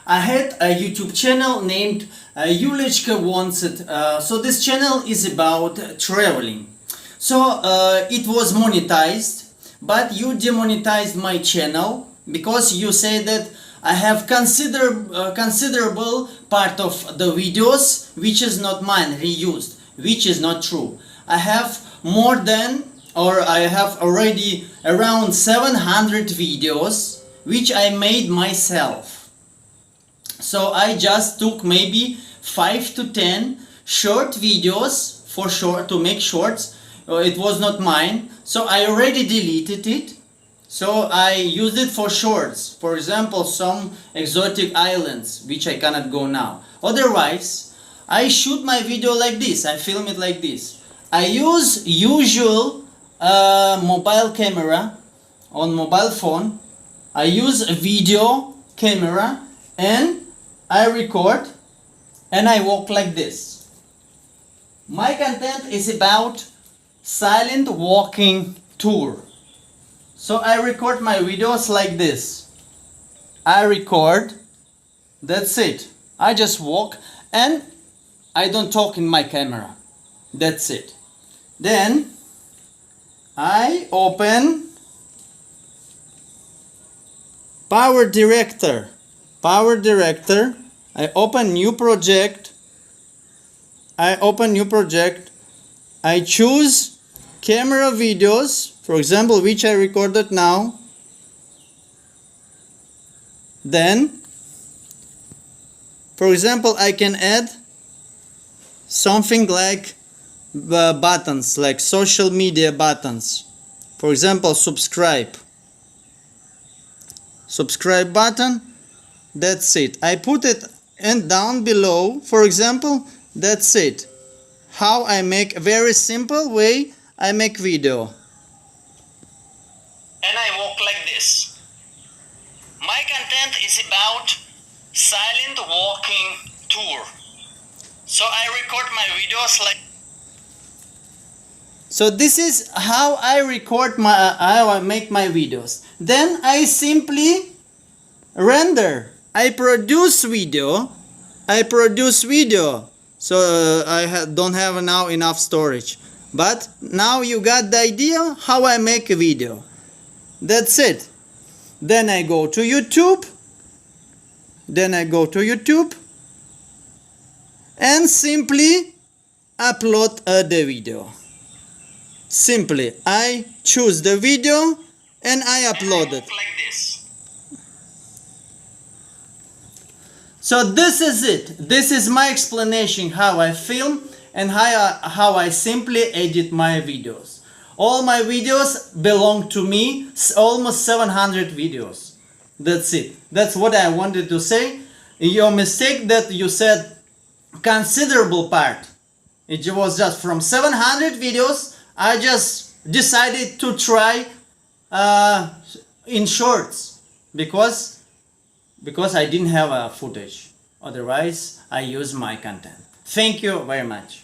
I had a YouTube channel named Yulichka Wants It. So this channel is about traveling. So it was monetized, but you demonetized my channel because you say that I have considerable part of the videos which is not mine, reused, which is not true. I have more than, or I have already around 700 videos which I made myself. So I just took maybe 5 to 10 short videos to make shorts. It was not mine, so I already deleted it. So I used it for shorts, for example some exotic islands which I cannot go now. Otherwise I shoot my video like this, I film it like this. I use usual mobile camera on mobile phone. I use a video camera and I record and I walk like this. My content is about silent walking tour. So I record my videos like this. I record, that's it. I just walk and I don't talk in my camera. That's it. Then I open Power Director. I open new project. I choose camera videos, for example, which I recorded now. Then, for example, I can add something like buttons, like social media buttons. For example, subscribe button. That's it. I put it and down below, for example, that's it. How I make a very simple way I make video. And I walk like this. My content is about silent walking tour. So I record my videos like. So this is how I record how I make my videos. Then I simply render. I produce video. So I don't have now enough storage. But now you got the idea how I make a video. That's it. Then I go to YouTube. And simply upload the video. Simply, I choose the video and I upload it. Like this. So this is it. This is my explanation how I film and how I simply edit my videos. All my videos belong to me, almost 700 videos. That's it. That's what I wanted to say. Your mistake that you said considerable part. It was just from 700 videos. I just decided to try in shorts because I didn't have a footage. Otherwise, I use my content. Thank you very much.